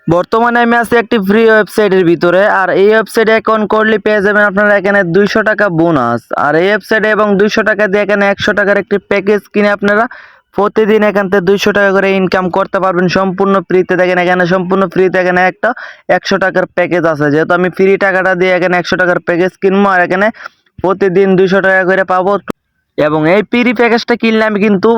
বর্তমানে আমি আছি একটি ফ্রি ওয়েবসাইটের ভিতরে। আর এই ওয়েবসাইটে অ্যাকাউন্ট করলে পেয়ে যাবেন আপনারা এখানে 200 টাকা বোনাস। আর এই ওয়েবসাইটে এবং 200 টাকা দিয়ে এখানে 100 টাকার একটি প্যাকেজ কিনে আপনারা প্রতিদিন এখান থেকে 200 টাকা করে ইনকাম করতে পারবেন সম্পূর্ণ ফ্রিতে। দেখেন এখানে সম্পূর্ণ ফ্রিতে এখানে একটা 100 টাকার প্যাকেজ আছে। যেহেতু আমি ফ্রি টাকাটা দিয়ে এখানে 100 টাকার প্যাকেজ কিনবো আর এখানে প্রতিদিন 200 টাকা করে পাবো। এবং এই ফ্রি প্যাকেজটা কিনলে আমি কিন্তু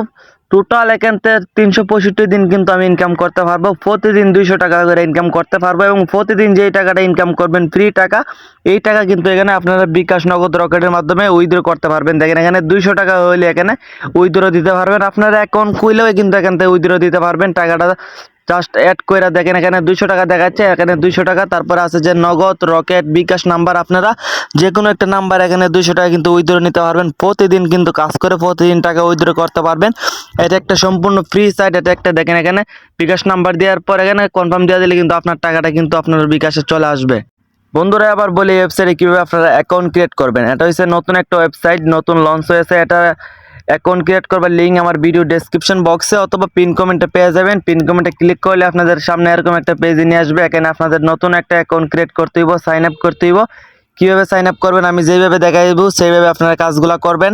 টোটাল এখান থেকে 365 দিন কিন্তু আমি ইনকাম করতে পারবো। প্রতিদিন 200 টাকা করে ইনকাম করতে পারবো এবং প্রতিদিন যেই টাকাটা ইনকাম করবেন ফ্রি টাকা, এই টাকা কিন্তু এখানে আপনারা বিকাশ নগদ রকেটের মাধ্যমে উইথড্র করতে পারবেন। দেখেন এখানে 200 টাকা হইলে এখানে উইথড্র দিতে পারবেন। আপনারা অ্যাকাউন্ট খুললেও কিন্তু এখান থেকে উইথড্র দিতে পারবেন। টাকাটা জাস্ট অ্যাড করে দেখেন এখানে 200 টাকা দেখাচ্ছে, এখানে 200 টাকা। তারপর আছে যে নগদ রকেট বিকাশ নাম্বার, আপনারা যে কোনো একটা নাম্বার এখানে 200 টাকা কিন্তু উইথড্র নিতে পারবেন। প্রতিদিন কিন্তু কাজ করে প্রতিদিন টাকা উইথড্র করতে পারবেন। এটা একটা সম্পূর্ণ ফ্রি সাইট। এটা একটা দেখেন এখানে বিকাশ নাম্বার দেওয়ার পর এখানে কনফার্ম দিয়ে দিলে কিন্তু আপনার টাকাটা কিন্তু আপনার বিকাশে চলে আসবে। বন্ধুরা আবার বলি ওয়েবসাইটে কীভাবে আপনারা অ্যাকাউন্ট ক্রিয়েট করবেন। এটা হচ্ছে নতুন একটা ওয়েবসাইট, নতুন লঞ্চ হয়েছে। এটা অ্যাকাউন্ট ক্রিয়েট করবার লিঙ্ক আমার ভিডিও ডেসক্রিপশন বক্সে অথবা পিন কমেন্টে পেয়ে যাবেন। পিন কমেন্টে ক্লিক করলে আপনাদের সামনে এরকম একটা পেজে নিয়ে আসবে। এখানে আপনাদের নতুন একটা অ্যাকাউন্ট ক্রিয়েট করতে হইব, সাইন আপ করতে হইব। কীভাবে সাইন আপ করবেন আমি যেইভাবে দেখাই দেবো সেইভাবে আপনারা কাজগুলো করবেন।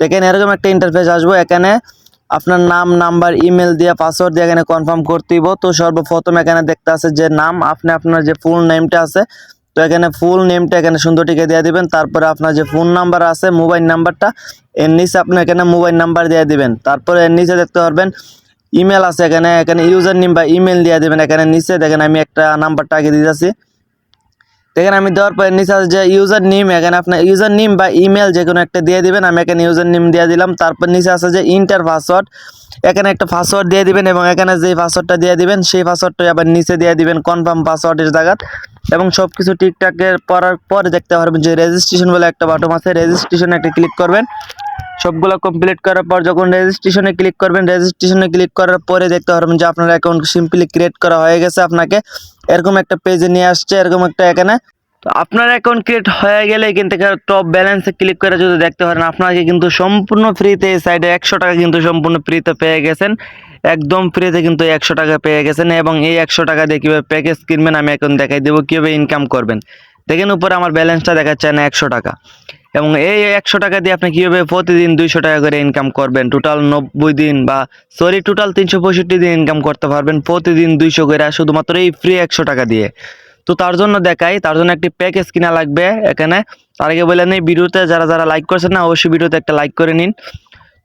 দেখেন এরকম একটা ইন্টারফেস আসবো। এখানে আপনার নাম, নাম্বার, ইমেল দিয়ে পাসওয়ার্ড দিয়ে এখানে কনফার্ম করতে হইব। তো সর্বপ্রথম এখানে দেখতে আছে যে নাম, আপনি আপনার যে ফুল নেমটা আছে, তো এখানে ফুল নেমটা এখানে সুন্দরটিকে দিয়ে দিবেন। তারপরে আপনার যে ফোন নাম্বার আছে, মোবাইল নাম্বারটা এর নিচে আপনি এখানে মোবাইল নাম্বার দিয়ে দিবেন। তারপরে এর নিচে দেখতে পারবেন ইমেল আছে, এখানে এখানে ইউজার নেম বা ইমেল দিয়ে দিবেন। এখানে নিচে দেখেন আমি একটা নাম্বারটা আগে দিতেছি। দেখেন আমি দেওয়ার পর নিচে আছে যে ইউজার নেম, এখানে আপনার ইউজার নেম বা ইমেল যে কোনো একটা দিয়ে দিবেন। আমি এখানে ইউজার নেম দিয়ে দিলাম। তারপর নিচে আছে যে ইন্টার পাসওয়ার্ড, এখানে একটা পাসওয়ার্ড দিয়ে দিবেন এবং এখানে যে পাসওয়ার্ডটা দিয়ে দিবেন সেই পাসওয়ার্ডটা আবার নিচে দিয়ে দিবেন কনফার্ম পাসওয়ার্ডের জায়গা। এবং সব কিছু ঠিকঠাকের করার পর দেখতে পারবেন যে রেজিস্ট্রেশন বলে একটা বাটন আছে, রেজিস্ট্রেশনে একটা ক্লিক করবেন। সবগুলো কমপ্লিট করার পর যখন রেজিস্ট্রেশনে ক্লিক করবেন, রেজিস্ট্রেশনে ক্লিক করার পরে দেখতে পারবেন যে আপনার অ্যাকাউন্ট সিম্পলি ক্রিয়েট করা হয়ে গেছে। আপনাকে এরকম একটা পেজে নিয়ে আসছে, এরকম একটা এখানে। তো আপনার অ্যাকাউন্ট ক্রিয়েট হয়ে গেলে কিন্তু টপ ব্যালেন্সে ক্লিক করে যদি দেখতে পারেন আপনাকে কিন্তু সম্পূর্ণ ফ্রিতে এই সাইডে 100 টাকা কিন্তু সম্পূর্ণ ফ্রিতে পেয়ে গেছেন। একদম ফ্রিতে কিন্তু 100 টাকা পেয়ে গেছেন। এবং এই 100 টাকা দিয়ে কীভাবে প্যাকেজ কিনবেন আমি এখন দেখাই দেবো, কীভাবে ইনকাম করবেন। দেখেন উপরে আমার ব্যালেন্সটা দেখাচ্ছে না 100 টাকা। এবং এই 100 টাকা দিয়ে আপনি কীভাবে প্রতিদিন 200 টাকা করে ইনকাম করবেন, টোটাল 90 দিন বা টোটাল 365 দিন ইনকাম করতে পারবেন প্রতিদিন 200 করে, শুধুমাত্র এই ফ্রি 100 টাকা দিয়ে। তো তার জন্য দেখাই, তার জন্য একটি প্যাকেজ কিনা লাগবে এখানে। তার আগে বলে নেই, ভিডিওতে যারা যারা লাইক করছেন না অবশ্যই ভিডিওতে একটা লাইক করে নিন।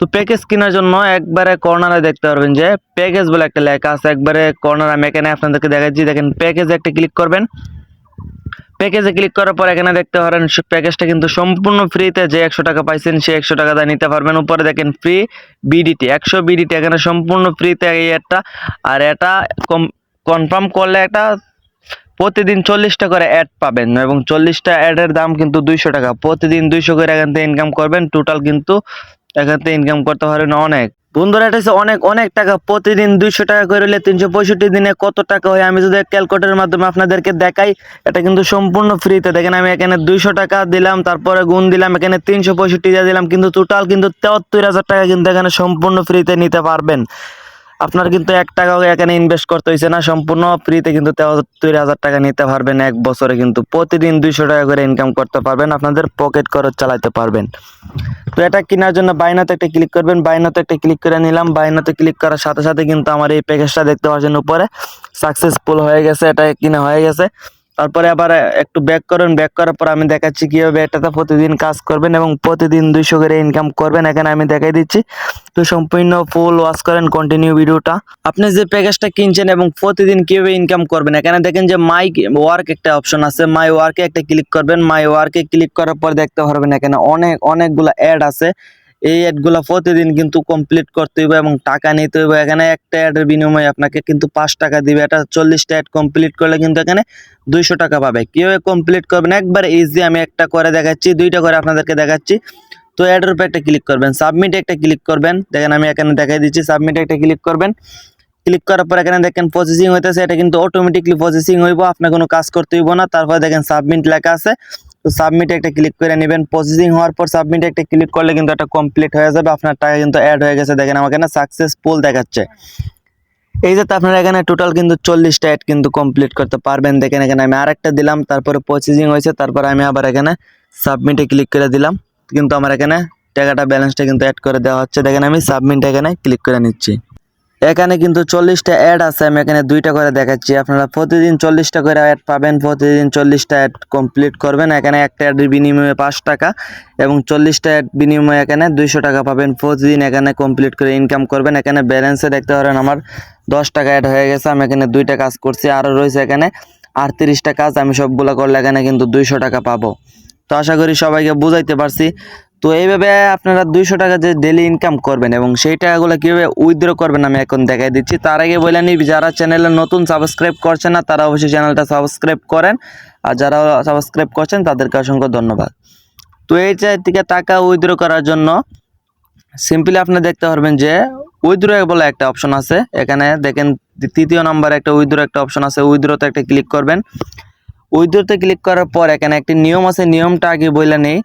তো প্যাকেজ কেনার জন্য একবারে কর্নারে দেখতে পারবেন যে প্যাকেজ বলে একটা লেখা আছে, একবারে কর্নার। আমি এখানে আপনাদেরকে দেখাচ্ছি, দেখেন প্যাকেজে একটা ক্লিক করবেন। প্যাকেজে ক্লিক করার পর এখানে দেখতে পারেন প্যাকেজটা কিন্তু সম্পূর্ণ ফ্রিতে, যে 100 টাকা পাইছেন সেই 100 টাকা দিয়ে নিতে পারবেন। উপরে দেখেন ফ্রি বিডিটি 100 বিডিটি এখানে সম্পূর্ণ ফ্রিতে এই অ্যাডটা। আর এটা কনফার্ম করলে এটা প্রতিদিন 40টা করে অ্যাড পাবেন এবং 40টা অ্যাডের দাম কিন্তু 200 টাকা। প্রতিদিন 200 করে এখান থেকে ইনকাম করবেন, টোটাল কিন্তু এখান থেকে ইনকাম করতে পারবেন অনেক। বন্ধুরা এটা হচ্ছে অনেক অনেক টাকা। প্রতিদিন 200 টাকা করে হলে 365 দিনে কত টাকা হয় আমি যদি ক্যালকুলেটরের মাধ্যমে আপনাদেরকে দেখাই। এটা কিন্তু সম্পূর্ণ ফ্রিতে। দেখেন আমি এখানে 200 টাকা দিলাম, তারপরে গুণ দিলাম, এখানে 365 দিয়ে দিলাম, কিন্তু টোটাল কিন্তু 73,000 টাকা কিন্তু এখানে সম্পূর্ণ ফ্রিতে নিতে পারবেন। আপনার কিন্তু 1 টাকাও এখানে ইনভেস্ট করতে হয়েছে না, সম্পূর্ণ ফ্রিতে কিন্তু 73,000 টাকা নিতে পারবেন এক বছরে। কিন্তু প্রতিদিন 200 টাকা করে ইনকাম করতে পারবেন, আপনাদের পকেট খরচ চালাতে পারবেন। তো এটা কেনার জন্য বাইনাতে একটা ক্লিক করবেন। বাইনাতে একটা ক্লিক করে নিলাম। বাইনাতে ক্লিক করার সাথে সাথে কিন্তু আমার এই প্যাকেজটা দেখতে পাচ্ছেন উপরে সাকসেসফুল হয়ে গেছে, এটা কিনা হয়ে গেছে। তারপরে আবার একটু ব্যাক করবেন। ব্যাক করার পর আমি দেখাচ্ছি কীভাবে এটাতে প্রতিদিন কাজ করবেন এবং প্রতিদিন 200 করে ইনকাম করবেন। এখানে আমি দেখাই দিচ্ছি। তো সম্পূর্ণ ফুল ওয়াচ করেন, কন্টিনিউ ভিডিওটা। আপনি যে প্যাকেজটা কিনছেন এবং প্রতিদিন কীভাবে ইনকাম করবেন, এখানে দেখেন যে মাই ওয়ার্ক একটা অপশন আছে। মাই ওয়ার্কে একটা ক্লিক করবেন। মাই ওয়ার্কে ক্লিক করার পর দেখতে পারবেন এখানে অনেকগুলো অ্যাড আছে। এই অ্যাডগুলো প্রতিদিন কিন্তু কমপ্লিট করতে হইবে এবং টাকা নিতে হইবে। এখানে একটা অ্যাডের বিনিময়ে আপনাকে কিন্তু 5 টাকা দিবে। এটা 40টা অ্যাড কমপ্লিট করলে কিন্তু এখানে 200 টাকা পাবে। কীভাবে কমপ্লিট করবেন একবার ইজি, আমি একটা করে দেখাচ্ছি, 2টা করে আপনাদেরকে দেখাচ্ছি। তো অ্যাডের উপর একটা ক্লিক করবেন, সাবমিটে একটা ক্লিক করবেন। দেখেন আমি এখানে দেখাই দিচ্ছি, সাবমিটে একটা ক্লিক করবেন। ক্লিক করার পর এখানে দেখেন প্রসেসিং হইতেছে, এটা কিন্তু অটোমেটিকলি প্রসেসিং হইব, আপনার কোনো কাজ করতে হইব না। তারপরে দেখেন সাবমিট লেখা আছে, তো সাবমিটে একটা ক্লিক করে নেবেন। প্রসেসিং হওয়ার পর সাবমিটে একটা ক্লিক করলে কিন্তু এটা কমপ্লিট হয়ে যাবে, আপনার টাকা কিন্তু অ্যাড হয়ে গেছে। দেখেন আমাকে না সাকসেসফুল দেখাচ্ছে। এই যে আপনারা এখানে টোটাল কিন্তু 40টা অ্যাড কিন্তু কমপ্লিট করতে পারবেন। দেখেন এখানে আমি আরেকটা দিলাম, তারপরে প্রসেসিং হয়েছে, তারপরে আমি আবার এখানে সাবমিটে ক্লিক করে দিলাম, কিন্তু আমার এখানে টাকাটা ব্যালেন্সটা কিন্তু অ্যাড করে দেওয়া হচ্ছে। দেখেন আমি সাবমিট এখানে ক্লিক করে নিচ্ছি। এখানে কিন্তু 40টা অ্যাড আছে, আমি এখানে 2টা করে দেখাচ্ছি। আপনারা প্রতিদিন 40টা করে অ্যাড পাবেন, প্রতিদিন 40টা অ্যাড কমপ্লিট করবেন। এখানে একটা অ্যাডের বিনিময়ে 5 টাকা এবং 40টা অ্যাড বিনিময়ে এখানে 200 টাকা পাবেন। প্রতিদিন এখানে কমপ্লিট করে ইনকাম করবেন। এখানে ব্যালেন্সে দেখতে পারেন আমার 10 টাকা অ্যাড হয়ে গেছে। আমি এখানে 2টা কাজ করছি, আরও রয়েছে এখানে 38টা কাজ। আমি সবগুলো করলে এখানে কিন্তু 200 টাকা পাবো। তো আশা করি সবাইকে বুঝাইতে পারছি। তো এইভাবে আপনারা 200 টাকা যে ডেলি ইনকাম করবেন এবং সেই টাকাগুলো কীভাবে উইথড্র করবেন আমি এখন দেখাই দিচ্ছি। তার আগে বলে নিই, যারা চ্যানেলে নতুন সাবস্ক্রাইব করছেন না তারা অবশ্যই চ্যানেলটা সাবস্ক্রাইব করেন, আর যারা সাবস্ক্রাইব করছেন তাদেরকে অসংখ্য ধন্যবাদ। তো এই থেকে টাকা উইথড্র করার জন্য সিম্পলি আপনি দেখতে পারবেন যে উইথড্র বলে একটা অপশন আছে। এখানে দেখেন 3য় নম্বরে একটা উইথড্র একটা অপশন আছে, উইথড্রতে একটা ক্লিক করবেন। উইথড্রতে ক্লিক করার পর এখানে একটি নিয়ম আছে, নিয়মটা আগে বলে নেই।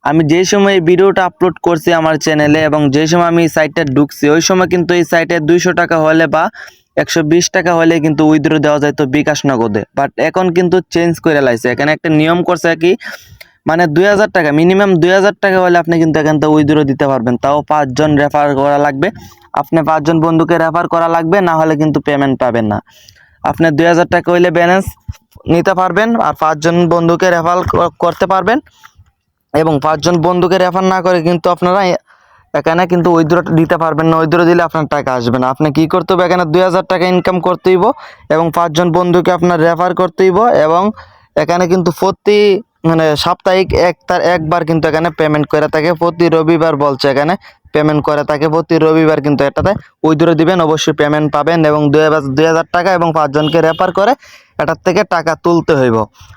আমি যে সময় এই ভিডিওটা আপলোড করছি আমার চ্যানেলে এবং যে সময় আমি এই সাইটটা ঢুকছি ওই সময় কিন্তু এই সাইটে 200 টাকা হলে বা 120 টাকা হলে কিন্তু উইথড্র দেওয়া যায় তো বিকাশ নগদে। বাট এখন কিন্তু চেঞ্জ করে লাইছে, এখানে একটা নিয়ম করছে কি, মানে 2000 টাকা মিনিমাম 2000 টাকা হলে আপনি কিন্তু এখান থেকে উইথড্র দিতে পারবেন। তাও 5 জন রেফার করা লাগবে, আপনি 5 জন বন্ধুকে রেফার করা লাগবে, না হলে কিন্তু পেমেন্ট পাবেন না। আপনি 2000 টাকা হইলে ব্যালেন্স নিতে পারবেন আর 5 জন বন্ধুকে রেফার করতে পারবেন। এবং 5 জন বন্ধুকে রেফার না করে কিন্তু আপনারা এখানে কিন্তু উইথড্র দিতে পারবেন না। উইথড্র দিলে আপনার টাকা আসবে না। আপনি কি করতে হবে, এখানে 2000 টাকা ইনকাম করতে হইব এবং 5 জন বন্ধুকে আপনার রেফার করতে হইব এবং এখানে কিন্তু প্রতি মানে সাপ্তাহিক একবার কিন্তু এখানে পেমেন্ট করে থাকে, প্রতি রবিবার বলছে এখানে পেমেন্ট করে থাকে, প্রতি রবিবার কিন্তু এটাতে উইথড্র দিবেন, অবশ্যই পেমেন্ট পাবেন এবং 2000 টাকা এবং 5 জনকে রেফার করে এটার থেকে টাকা তুলতে হইব।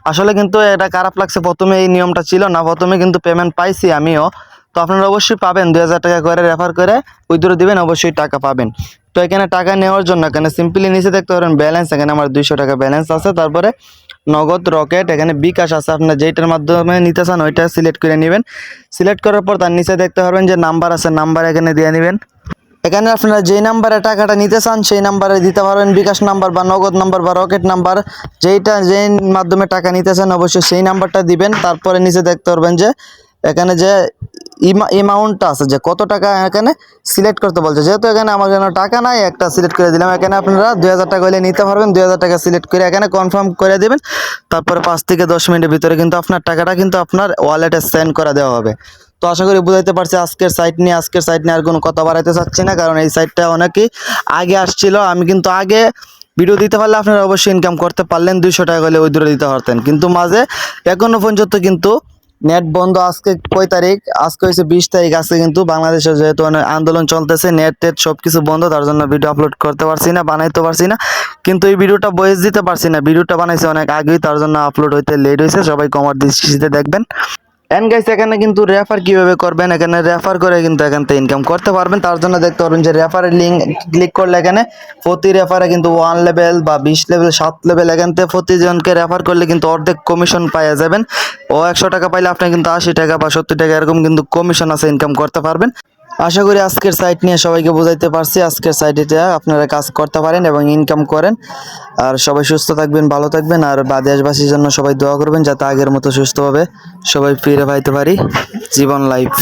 আসলে কিন্তু এটা খারাপ লাগছে, প্রথমে এই নিয়মটা ছিল না, প্রথমে কিন্তু পেমেন্ট পাইছি আমিও। তো আপনারা অবশ্যই পাবেন, 2000 টাকা করে রেফার করে উইথড্র দিবেন, অবশ্যই টাকা পাবেন। তো এখানে টাকা নেওয়ার জন্য এখানে সিম্পলি নিচে দেখতে পারেন ব্যালেন্স, এখানে আমার 200 টাকা ব্যালেন্স আছে। তারপরে নগদ, রকেট, এখানে বিকাশ আছে, আপনার যেইটার মাধ্যমে নিতে চান ওইটা সিলেক্ট করে নেবেন। সিলেক্ট করার পর তার নিচে দেখতে পারবেন যে নাম্বার আছে, নাম্বার এখানে দিয়ে নেবেন। এখানে আপনারা যেই নাম্বারে টাকাটা নিতে চান সেই নাম্বারে দিতে পারবেন, বিকাশ নাম্বার বা নগদ নাম্বার বা রকেট নাম্বার, যেই মাধ্যমে টাকা নিতে চান অবশ্যই সেই নাম্বারটা দিবেন। তারপরে নিচে দেখতে পারবেন যে এখানে যে অ্যামাউন্টটা আছে, যে কত টাকা এখানে সিলেক্ট করতে বলছে। যেহেতু এখানে আমার জন্য টাকা নাই, একটা সিলেক্ট করে দিলাম। এখানে আপনারা 2000 টাকা হলে নিতে পারবেন, 2000 টাকা সিলেক্ট করে এখানে কনফার্ম করে দেবেন। তারপরে 5 থেকে 10 মিনিটের ভিতরে কিন্তু আপনার টাকাটা কিন্তু আপনার ওয়ালেটে সেন্ড করে দেওয়া হবে। তো আশা করি বুঝাইতে পারছি আজকের সাইট নিয়ে আর কোনো কথা বাড়াইতে চাচ্ছি না, কারণ এই সাইটটা অনেকেই আগে আসছিল। আমি কিন্তু আগে ভিডিও দিতে পারলে আপনারা অবশ্যই ইনকাম করতে পারলেন, 200 টাকা হলে উইথড্র দিতে পারতেন, কিন্তু মাঝে এখনো পর্যন্ত কিন্তু নেট বন্ধ। আজকে কয় তারিখ, আজকে হয়েছে 20 তারিখ। আজকে কিন্তু বাংলাদেশে যেহেতু অনেক আন্দোলন চলতেছে, নেট টেট সব কিছু বন্ধ, তার জন্য ভিডিও আপলোড করতে পারছি না, বানাইতে পারছি না। কিন্তু এই ভিডিওটা ভয়েস দিতে পারছি না, ভিডিওটা বানাইছি অনেক আগেই, তার জন্য আপলোড হইতে লেট হয়েছে। সবাই কমার দৃষ্টিতে দেখবেন। এন্ড গাইস, এখানে কিন্তু রেফার কিভাবে করবেন, এখানে রেফার করে কিন্তু এখান থেকে ইনকাম করতে পারবেন। তার জন্য দেখতে পারবেন যে রেফারের লিঙ্ক ক্লিক করলে এখানে প্রতি রেফারে কিন্তু 1 লেভেল বা 20 লেভেল 7 লেভেল এখান থেকে প্রতিজনকে রেফার করলে কিন্তু অর্ধেক কমিশন পাওয়া যাবেন। ও 100 টাকা পাইলে আপনি কিন্তু 80 টাকা বা 70 টাকা এরকম কিন্তু কমিশন আছে, ইনকাম করতে পারবেন। আশা করি আজকের সাইট নিয়ে সবাইকে বুঝাইতে পারছি। আজকের সাইটে আপনারা কাজ করতে পারেন এবং ইনকাম করেন। আর সবাই সুস্থ থাকবেন, ভালো থাকবেন, আর দেশবাসীর জন্য সবাই দোয়া করবেন যাতে আগের মতো সুস্থভাবে সবাই ফিরে পাইতে পারি জীবন লাইফ।